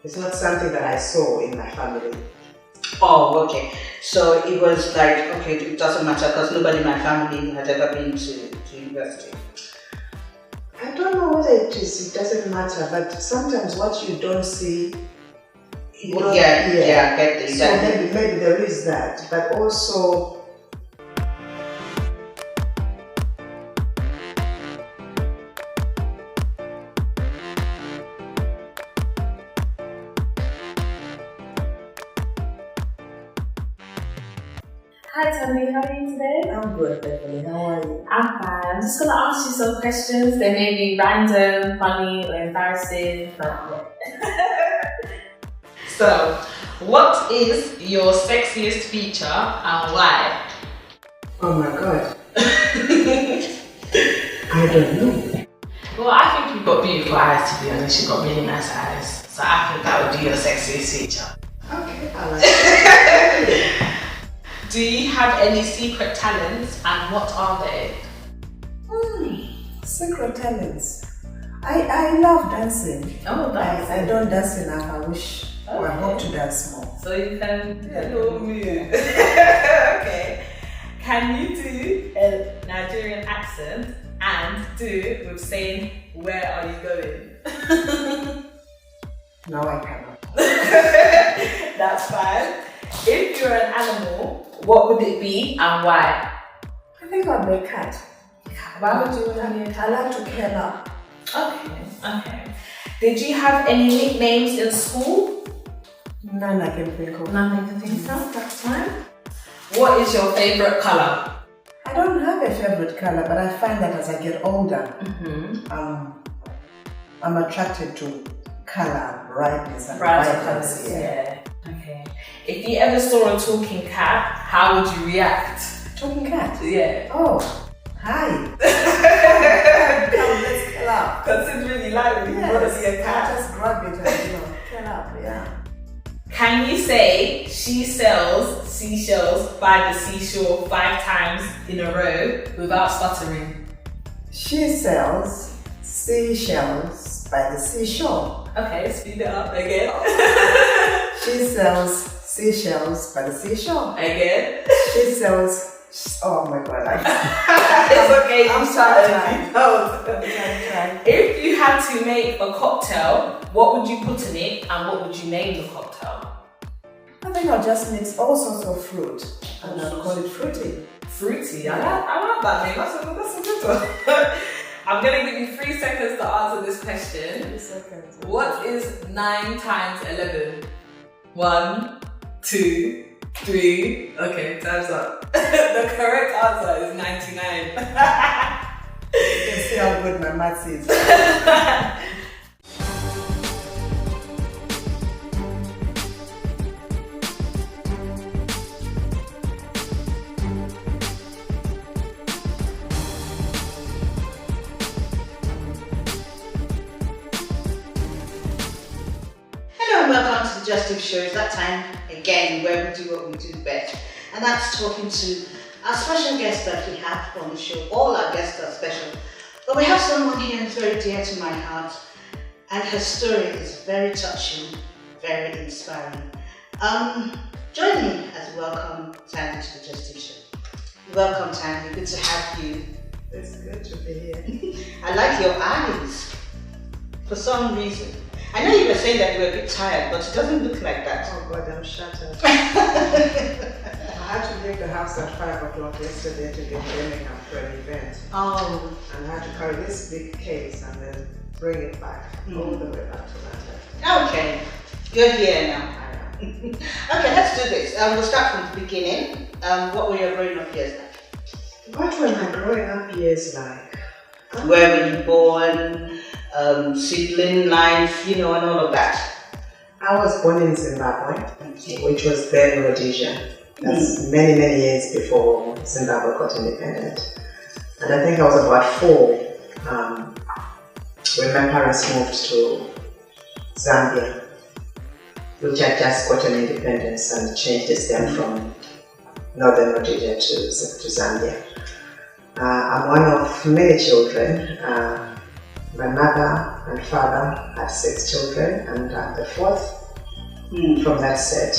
It's not something that I saw in my family. Oh, okay. So it was like, okay, it doesn't matter because nobody in my family had ever been to university. I don't know whether it doesn't matter, but sometimes what you don't see, you don't Yeah, hear. I get this. So maybe there is that, but also. Hi Thandi, how are you today? I'm good, Evelyn. How are you? I'm fine. I'm just going to ask you some questions. They may be random, funny, or embarrassing. So, what is your sexiest feature and why? Oh my God. I don't know. Well, I think you've got beautiful eyes, to be honest. You've got really nice eyes. So I think that would be your sexiest feature. Okay, I like it. Do you have any secret talents and what are they? Secret talents. I love dancing. Oh, dancing. I don't dance enough. I wish or I hope to dance more. So you can do a little move. Okay. Can you do a Nigerian accent and do it with saying, "Where are you going?" No, I cannot. That's fine. If you're an animal, what would it be and why? I think I'll be a cat. Why would you want to be a cat? I like to curl up. Okay. Did you have any nicknames in school? None I can think of. Nothing to think of, that's fine. What is your favourite colour? I don't have a favorite color, but I find that as I get older, I'm attracted to color, brightness, and Brighter vibrancy. colours, yeah. Okay. If you ever saw a talking cat, how would you react? Talking cat? Yeah. Oh, hi. Come, let's curl up. Considering you like when you want to see a cat. Just grab it and curl up, yeah. Can you say she sells seashells by the seashore 5 times in a row without stuttering? She sells seashells by the seashore. Okay, speed it up again. She sells seashells by the seashore. Again. She sells. Oh my God! It's okay. I'm trying. If you had to make a cocktail, what would you put in it and what would you name the cocktail? I think I'll just mix all sorts of fruit and I'll call it fruity. Fruity. I like that name. That's a good one. I'm gonna give you 3 seconds to answer this question. 3 seconds. What is 9 times 11? 1, 2, 3. Okay, time's up. The correct answer is 99. You can see how good my maths is. Hello and welcome to the JustEve show. It's that time again where we do what we do best, and that's talking to our special guests that we have on the show. All our guests are special, but we have someone here who's very dear to my heart, and her story is very touching, very inspiring. Join me as we welcome Thandi to the JustEve show. Welcome, Thandi. Good to have you. It's good to be here. I like your eyes for some reason. I know you were saying that you were a bit tired, but it doesn't look like that. Oh God, I'm shattered. I had to leave the house at 5 o'clock yesterday to get Birmingham for an event. Oh. And I had to carry this big case and then bring it back all the way back to London. Okay. You're here now. Okay, let's do this. We'll start from the beginning. What were your growing up years like? What were my growing up years like? Where were you born? Sibling life, and all of that. I was born in Zimbabwe, which was then Rhodesia. That's many, many years before Zimbabwe got independent. And I think I was about 4 when my parents moved to Zambia, which had just gotten independence and changed its name from Northern Rhodesia to Zambia. I'm one of many children. My mother and father had 6 children, and I'm the 4th from that set.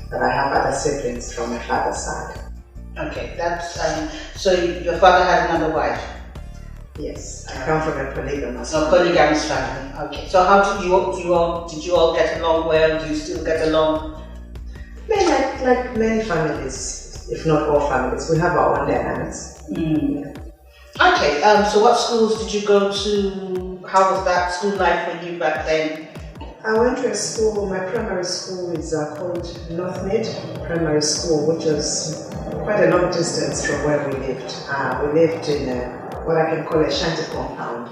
But I have other siblings from my father's side. Okay, that's so your father had another wife? Yes, I come from a polygamous family. Okay, so how did you all get along well? Do you still get along? Like many families, if not all families, we have our own dynamics. Yeah. Okay, so what schools did you go to? How was that school life for you back then? I went to a school, my primary school is called North Mid Primary School, which was quite a long distance from where we lived. We lived in what I can call a shanty compound,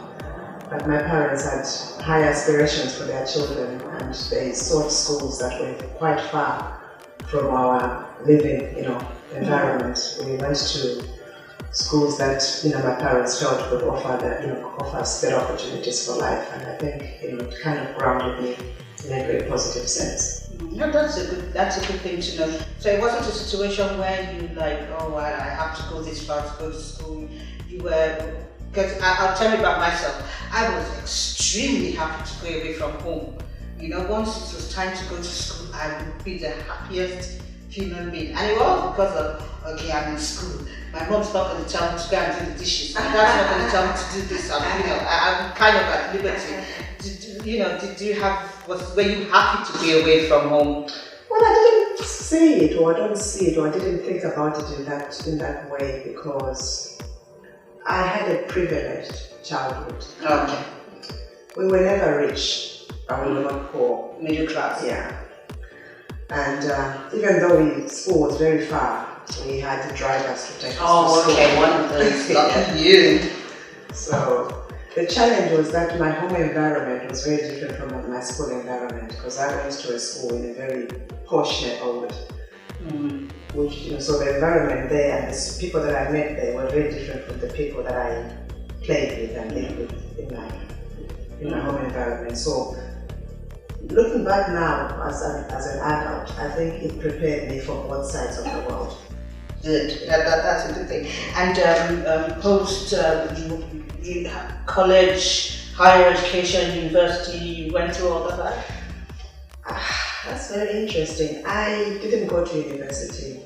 but my parents had high aspirations for their children, and they sought schools that were quite far from our living, environment. We went to schools that my parents felt would offer us better opportunities for life, and I think it kind of grounded me in a very positive sense. No, that's a good thing to know. So it wasn't a situation where you like, oh well, I have to go this far to go to school. You were, because I'll tell you about myself. I was extremely happy to go away from home. Once it was time to go to school, I would be the happiest human being, and it was because of, okay, I'm in school. My mom's not going to tell me to go and do the dishes. My dad's not going to tell me to do this. I'm kind of at liberty. Were you happy to be away from home? Well, I didn't see it, or I don't see it, or I didn't think about it in that way, because I had a privileged childhood. Okay. We were never rich, but we were not poor. Middle class. Yeah. And even though school was very far, we had to drive us to take us to school. Okay, one of those. Lucky you. So the challenge was that my home environment was very different from my school environment, because I went to a school in a very posh neighborhood. So the environment there and the people that I met there were very different from the people that I played with and lived with in my home environment. So looking back now as an adult, I think it prepared me for both sides of the world. Good. That's a good thing. And post college, higher education, university, you went through all of that? That's very interesting. I didn't go to university.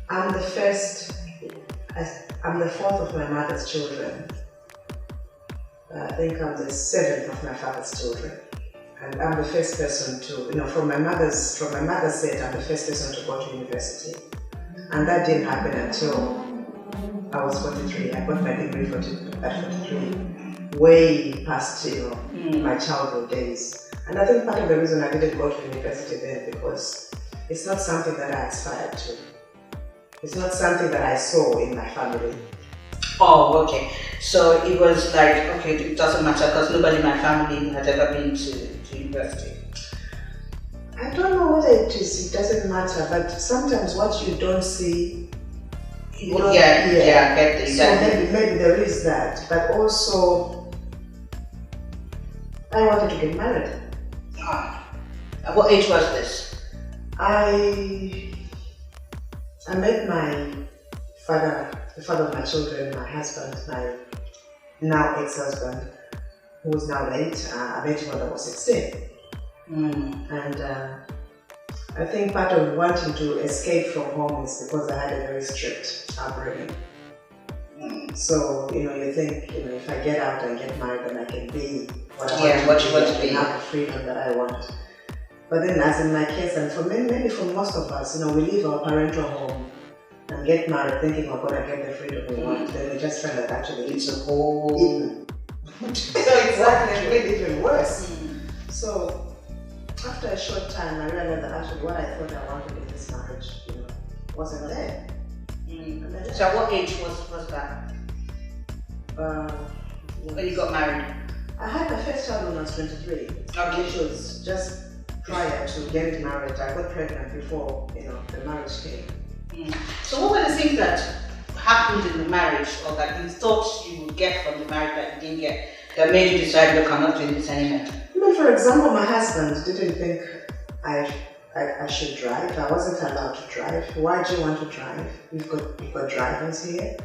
I'm the 4th of my mother's children. I think I'm the 7th of my father's children. And I'm the first person to, from my mother's set, I'm the first person to go to university. And that didn't happen until I was 43. I got my degree at 43, way past my childhood days. And I think part of the reason I didn't go to university then, because it's not something that I aspired to. It's not something that I saw in my family. Oh, okay. So it was like, okay, it doesn't matter because nobody in my family had ever been to university. I don't know whether it doesn't matter, but sometimes what you don't see, you don't hear. So maybe there is that, but also I wanted to get married. At what age was this? I met my father, the father of my children, my husband, my now ex-husband, who is now late. I met him when I was 16. And I think part of wanting to escape from home is because I had a very strict upbringing. So, you think, if I get out and get married, then I can be what I want to be, have the freedom that I want. But then, as in my case, and for maybe for most of us, we leave our parental home and get married thinking we're going to get the freedom we want. Then we just find that actually it's a whole exactly, made even worse. So after a short time, I realized that actually what I thought I wanted in this marriage, wasn't there. So at what age was that? When you got married? I had my first child when I was 23. Which was just prior to getting married. I got pregnant before the marriage came. So what were the things that happened in the marriage, or that you thought you would get from the marriage that you didn't get, that made you decide, look, I'm not doing this anymore? For example, my husband didn't think I should drive. I wasn't allowed to drive. Why do you want to drive? You've got drivers here.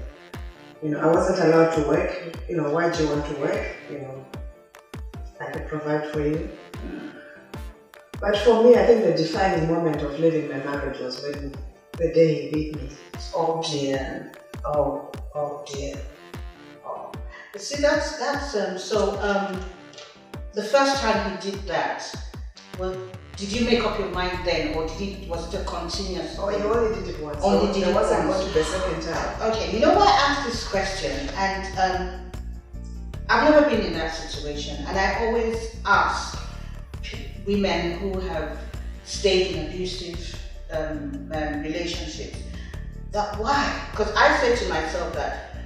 I wasn't allowed to work. Why do you want to work? I could provide for you. But for me, I think the defining moment of leaving my marriage was when the day he beat me. Oh dear. Oh dear. Oh. See, that's the first time he did that, well, did you make up your mind then, or was it a continuous? Oh, he only did it once. Only did it once. I wasn't the second time. Okay, you know why I asked this question, and I've never been in that situation, and I always ask women who have stayed in abusive relationships that why? Because I say to myself that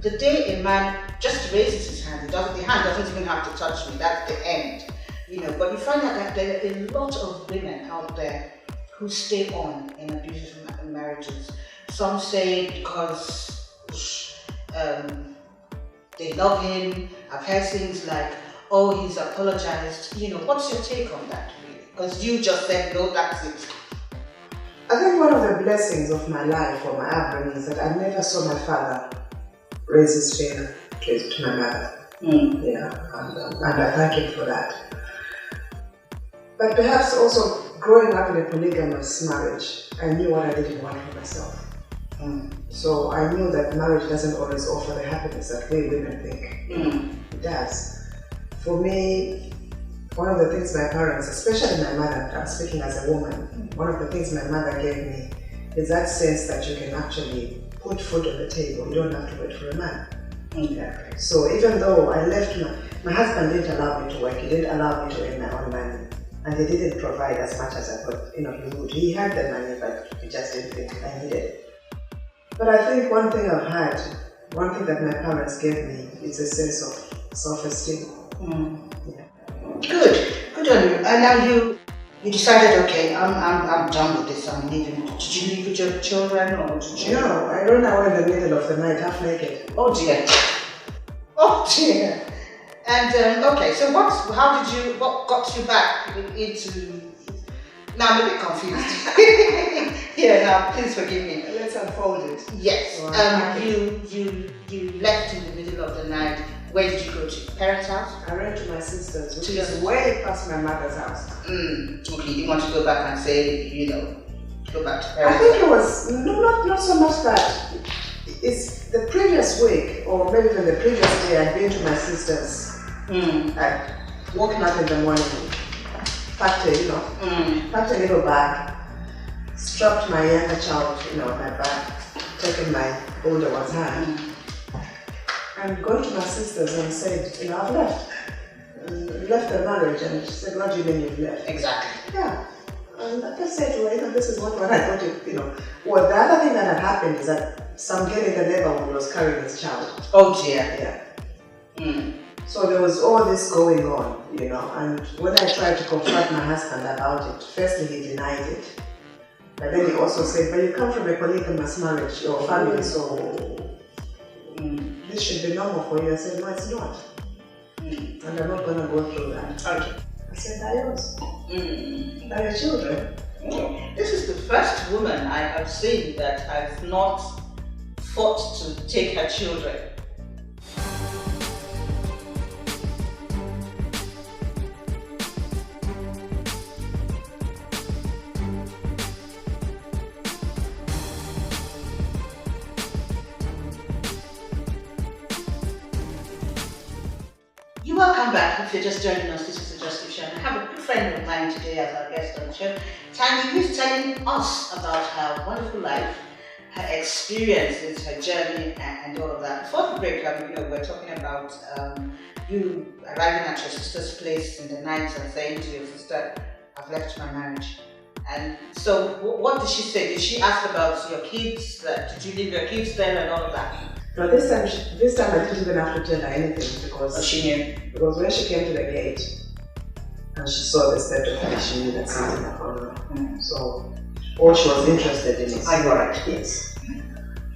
the day a man just raises his hand, the hand doesn't even have to touch me, that's the end. You know, but you find out that there are a lot of women out there who stay on in abusive marriages. Some say because they love him. I've heard things like, oh, he's apologized. You know, what's your take on that, really? Because you just said, no, that's it. I think one of the blessings of my life or my upbringing is that I never saw my father raise his finger to my mother. Yeah, and I thank him for that. But perhaps also growing up in a polygamous marriage, I knew what I didn't want for myself. So I knew that marriage doesn't always offer the happiness that we women think it does. For me, one of the things my parents, especially my mother, I'm speaking as a woman, one of the things my mother gave me is that sense that you can actually put food on the table, you don't have to wait for a man. Okay. So even though I left, my husband didn't allow me to work, he didn't allow me to earn my own money, and he didn't provide as much as I thought he would. He had the money, but he just didn't think I needed it. But I think one thing that my parents gave me is a sense of self-esteem. Yeah. Good on you. And now you decided, okay, I'm done with this, I'm leaving. Did you leave with your children or did you? No, I ran away in the middle of the night, half naked. Oh dear. Oh dear. And okay, so what got you back into? Now I'm a bit confused. Yeah, now please forgive me. Let's unfold it. Yes. You left in the middle of the night. Where did you go to? Parents' house? I ran to my sister's, which is way past my mother's house. Okay, you want to go back and say, go back to parents' I think it was not so much that. It's the previous week, or maybe even the previous day, I'd been to my sister's. I'd woken up in the morning, packed a little bag, strapped my younger child, in my bag, taken my older one's hand, and gone to my sister's and said, I've left. Left the marriage, and she said, what do you mean you've left? Exactly. Yeah. And I just said to her, this is what I thought Well, the other thing that had happened is that some girl in the neighborhood was carrying his child. Oh dear. Yeah. So there was all this going on, and when I tried to confront my husband about it, firstly he denied it. But then he also said, but you come from a polygamous marriage, your family, so this should be normal for you. I said, no, it's not. And I'm not going to go through that. Okay. I said, adios. By your children. This is the first woman I have seen that has not fought to take her children. Welcome back. If you're just joining us, this is the JustEve show. I have a good friend of mine today as our guest on the show, Thandi, who's telling us about her wonderful life, her experiences, her journey, and all of that. Before the break, we're talking about you arriving at your sister's place in the night and saying to your sister, "I've left my marriage." And so, what did she say? Did she ask about your kids? Did you leave your kids there and all of that? No, this time I didn't even have to tell her anything because she knew. Because when she came to the gate and she saw the state of me, she knew that something had gone wrong. So all she was interested in is I got it. Yes.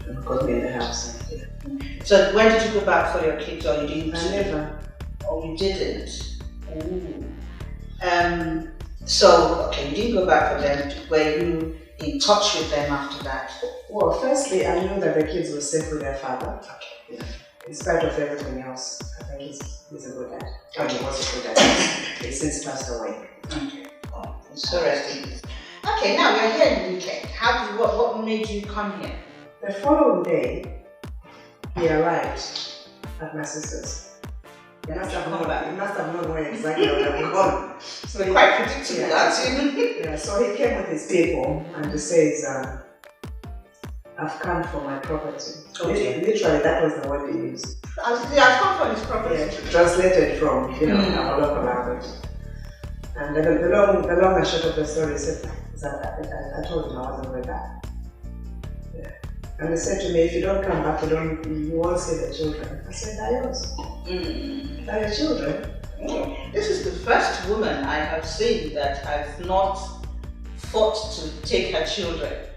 And got me in the house. Yeah. So when did you go back for your kids, or you didn't? I never. Oh, you didn't. Ooh. So okay, you didn't go back for them. Were you in touch with them after that? Well, firstly, I knew that the kids were safe with their father. Okay. Yeah. in spite of everything else, I think he's a good dad. And he was a good dad. He's since passed away. Okay. Oh, so resting. Okay, now you're here in the UK. What made you come here? The following day, he arrived at my sister's. He must have known where exactly I was gone. So he, quite predictable, aren't you? Yeah, so he came with his people and he says, I've come for my property. Okay. Literally, that was the word he used. I've come for his property. Yeah, translated from, a local language. And the long and short of the story is that I told him I wasn't going back. Yeah. And he said to me, if you don't come back, you won't see the children. I said, adios. Are your children? This is the first woman I have seen that has not fought to take her children.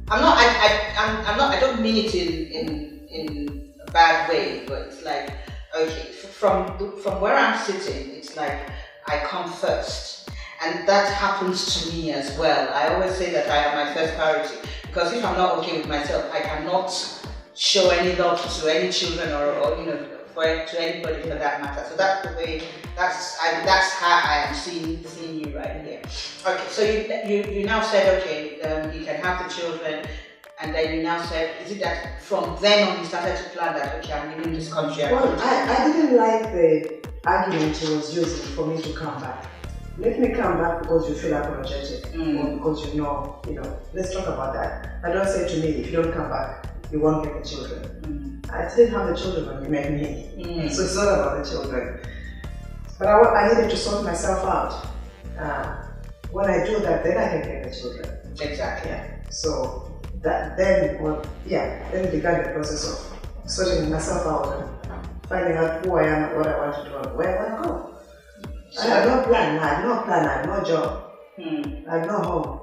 I don't mean it in a bad way, but it's like, okay, from where I'm sitting, it's like I come first. And that happens to me as well. I always say that I am my first priority, because if I'm not okay with myself, I cannot show any love to any children or to anybody for that matter. So that's the way. That's how I am seeing you right here. Okay, so you now said okay, you can have the children, and then you now said, is it that from then on you started to plan that okay, I'm leaving this country? Well, I didn't like the argument he was using for me to come back. Let me come back because you feel apologetic, or because let's talk about that. But don't say to me, if you don't come back, you won't get the children. I didn't have the children when you met me, so it's not about the children. But I needed to sort myself out. When I do that, then I can get the children. Exactly. Yeah. So then began the process of sorting myself out and finding out who I am and what I want to do and where I want to go. I had no plan. I had no job. I had no home.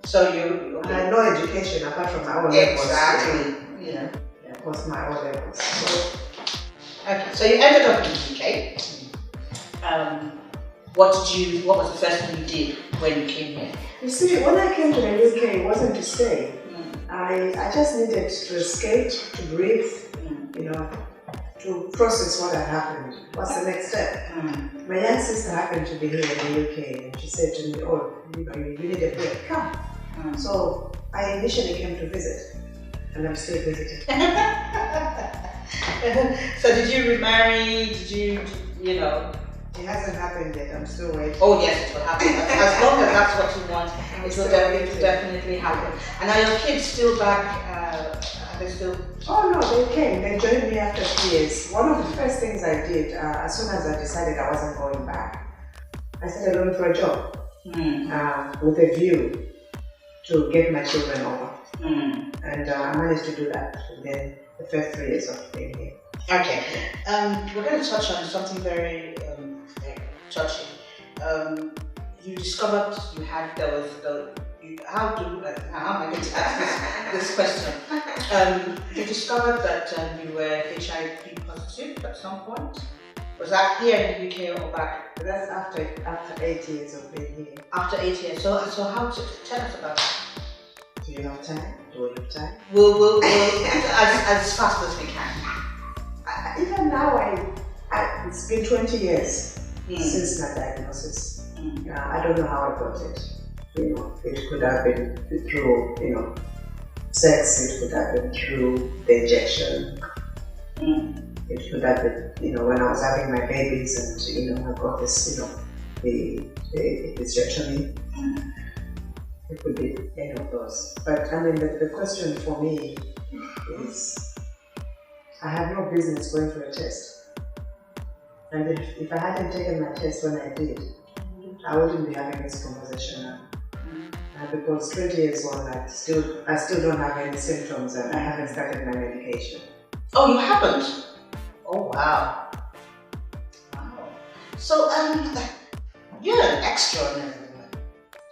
So I had no education apart from my own levels. Exactly. Yeah. Of course, my own levels. So, okay, so you ended up in the UK. What was the first thing you did when you came here? You see, when I came to the UK, it wasn't to stay. I just needed to escape, to breathe, to process what had happened. What's the next step? My young sister happened to be here in the UK, and she said to me, "Oh, you need a break. Come." So I initially came to visit, and I'm still visiting. So did you remarry? Did you? It hasn't happened yet. I'm still waiting. Oh yes, it will happen. As long as that's what you want, it will definitely happen. And are your kids still back? Are they still? Oh no, they came. They joined me after 3 years. One of the first things I did, as soon as I decided I wasn't going back, I started looking for a job with a view to get my children over. And I managed to do that within the first 3 years of being here. Okay. We're going to touch on something very touching. You discovered how am I going to ask this question? You discovered that you were HIV positive at some point. Was that here in the UK or back? That's after 8 years of being here. After 8 years. So how to tell us about that? Do you have time? Do we have time? We'll as fast as we can. Even now, it's been 20 years since my diagnosis. I don't know how I got it. It could have been through, sex. It could have been through the injection. It could have been, when I was having my babies and, I got this, the hysterectomy. It could be any of those. But I mean, the question for me is, I had no business going for a test. And if I hadn't taken my test when I did, I wouldn't be having this conversation now. Because 20 years on, I still don't have any symptoms and I haven't started my medication. Oh, you haven't? Oh, wow. Wow. So, you're an extraordinary woman.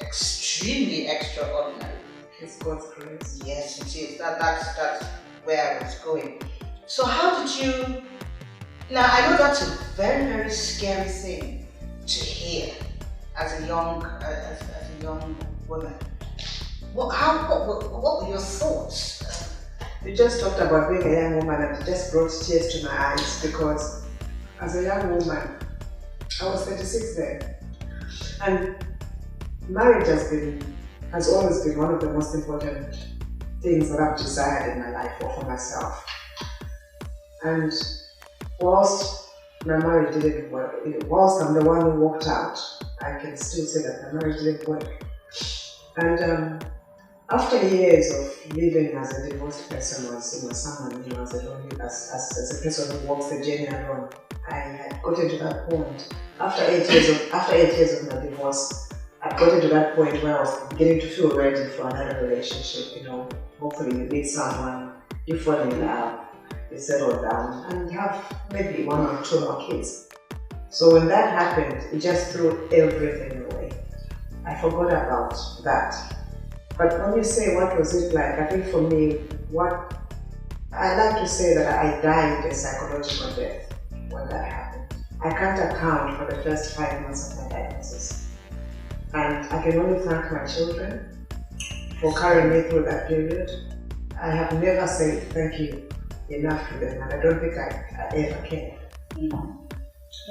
Extremely extraordinary. It's God's grace. Yes, it is. That's where I was going. So how did you... Now, I know that's a very, very scary thing to hear as a young woman. What were your thoughts You just talked about being a young woman and it just brought tears to my eyes because as a young woman, I was 36 then. And marriage has always been one of the most important things that I've desired in my life or for myself. And whilst my marriage didn't work, whilst I'm the one who walked out, I can still say that my marriage didn't work. And after years of living as a divorced person, as someone as a person who walks the journey alone, I had gotten to that point. After 8 years of my divorce, I got to that point where I was beginning to feel ready for another relationship. Hopefully you meet someone, you fall in love, you settle down, and have maybe 1 or 2 more kids. So when that happened, it just threw everything away. I forgot about that. But when you say what was it like, I think for me, what I like to say that I died a psychological death when that happened. I can't account for the first 5 months of my diagnosis. And I can only thank my children for carrying me through that period. I have never said thank you enough to them, and I don't think I ever can.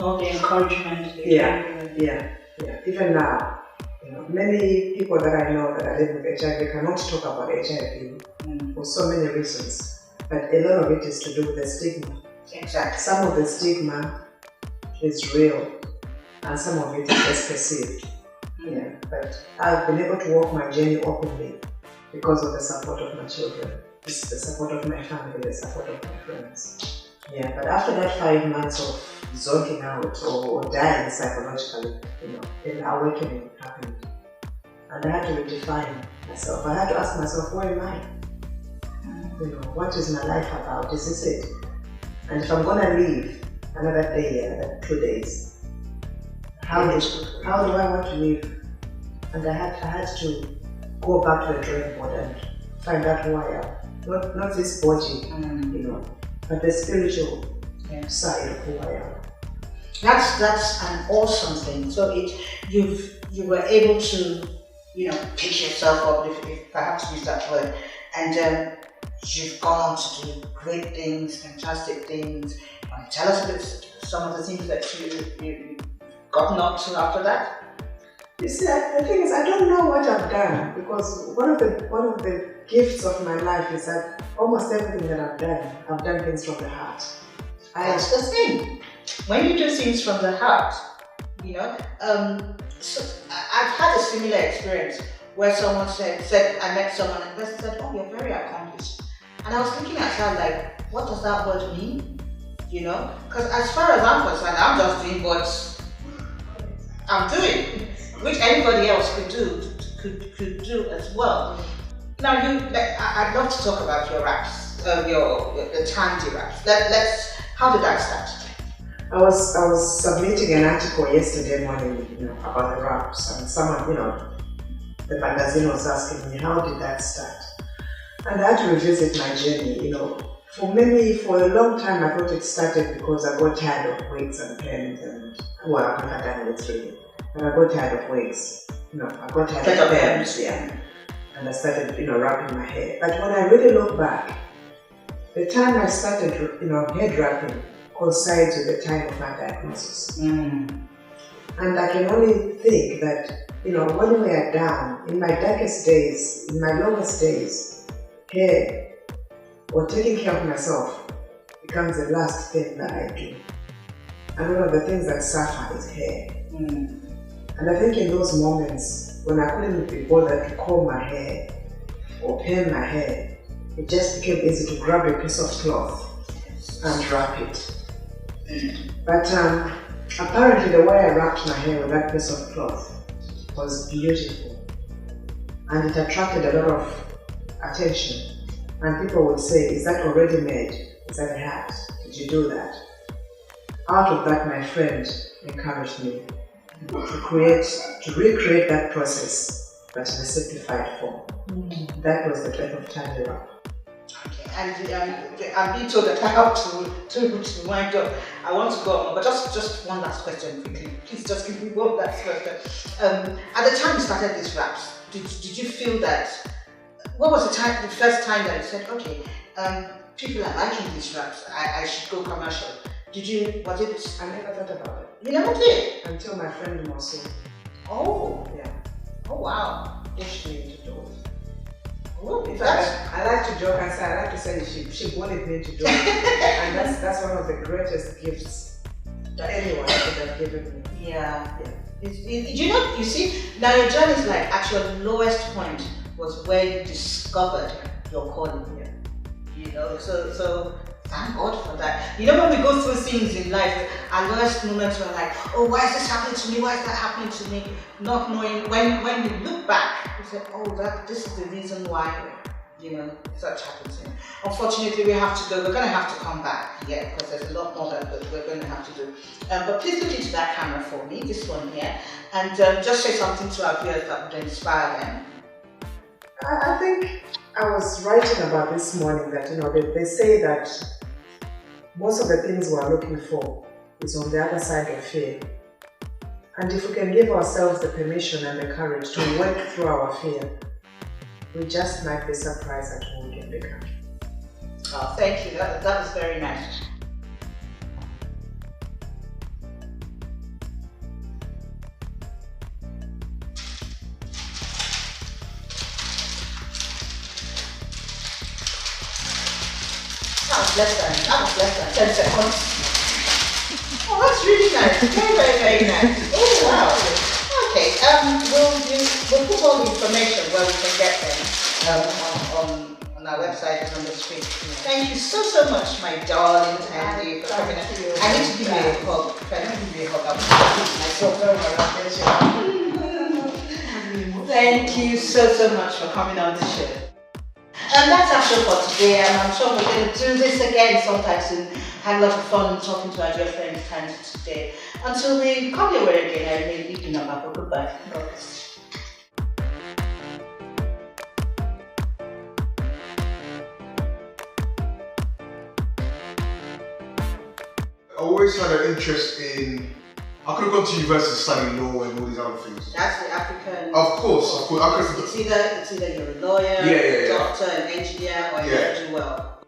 All the encouragement. Yeah. Even now, many people that I know that are living with HIV cannot talk about HIV for so many reasons. But a lot of it is to do with the stigma. Exactly. Some of the stigma is real, and some of it is just perceived. Yeah, but I've been able to walk my journey openly because of the support of my children, the support of my family, the support of my friends. Yeah, but after that 5 months of zonking out or dying psychologically, an awakening happened. And I had to redefine myself. I had to ask myself, who am I? What is my life about? Is this it? And if I'm gonna live another day, another 2 days, how do I want to live? And I had to go back to the drawing board and find out who I am. Not this body, but the spiritual side of who I am. That's an awesome thing. So you were able to, pick yourself up, if perhaps use that word, and you've gone on to do great things, fantastic things. Tell us a bit some of the things that you gotten up to after that. You see, the thing is, I don't know what I've done, because one of the gifts of my life is that almost everything that I've done things from the heart. That's the thing. When you do things from the heart, so I've had a similar experience where someone said I met someone and the person said, "Oh, you're very accomplished," and I was looking at her like, what does that word mean? Because as far as I'm concerned, I'm just doing what I'm doing, which anybody else could do as well. Now, I'd love to talk about your raps, the Thandi raps. How did that start? I was submitting an article yesterday morning, about the raps, and someone, the magazine was asking me, how did that start? And I had to revisit my journey, For a long time, I thought it started because I got tired of wigs and pens I've never done wigs really, but I got tired of wigs. I got tired of pens, and I started, wrapping my hair. But when I really look back, the time I started, head wrapping coincides with the time of my diagnosis. And I can only think that, when we are down, in my darkest days, in my lowest days, hair or taking care of myself becomes the last thing that I do. And one of the things that suffer is hair. And I think in those moments when I couldn't be bothered to comb my hair or pin my hair, it just became easy to grab a piece of cloth and wrap it. But apparently the way I wrapped my hair with that piece of cloth was beautiful. And it attracted a lot of attention. And people would say, is that already made? Is that a hat? Did you do that? Out of that, my friend encouraged me to recreate that process, but in a simplified form. That was the death of Thandi wrap. Okay, and I'm being told that I have to wind up. I want to go on, but just one last question quickly. Please just give me one last question. At the time you started these raps, did you feel that? What was the first time that you said, okay, people are liking these raps. I should go commercial. Was it? I never thought about it. You never did? Until my friend Mosu. Oh. Yeah. Oh, wow. Pushed me to do it. Oh, In fact, I like to joke and say, I like to say she wanted me to do it. And that's one of the greatest gifts that anyone could have given me. Yeah. You see, now your journey is like at your lowest point was where you discovered your calling. Yeah. So thank God for that. When we go through things in life, our lowest moments were like, oh, why is this happening to me? Why is that happening to me? Not knowing, when you look back, you say, oh, this is the reason why, such happens. Unfortunately, we have to go. We're going to have to come back, because there's a lot more that we're going to have to do. But please look into that camera for me, this one here, and just say something to our viewers that would inspire them. I think I was writing about this morning that, they say that most of the things we're looking for is on the other side of fear. And if we can give ourselves the permission and the courage to work through our fear, we just might be surprised at who we can become. Oh, thank you. That was very nice. That was less than 10 seconds. Oh, that's really nice. Very, very, very nice. Oh, wow. Okay, we'll put all the information where we can get them on our website and on the screen. Thank you so much, my darling Thandi, for coming. I need to give you a hug. If I don't give you a hug, I'm myself. Thank you so much for coming on the show. And that's our show for today, and I'm sure we're going to do this again sometime soon. Had a lot of fun talking to our dear friend Thandi today. Until we come your way again, I remain Evelyn Obahor. Goodbye. I always had an interest in. I could have gone to university studying law and all these other things. That's the African. Of course. It's either you're a lawyer, doctor, an engineer, or you do well.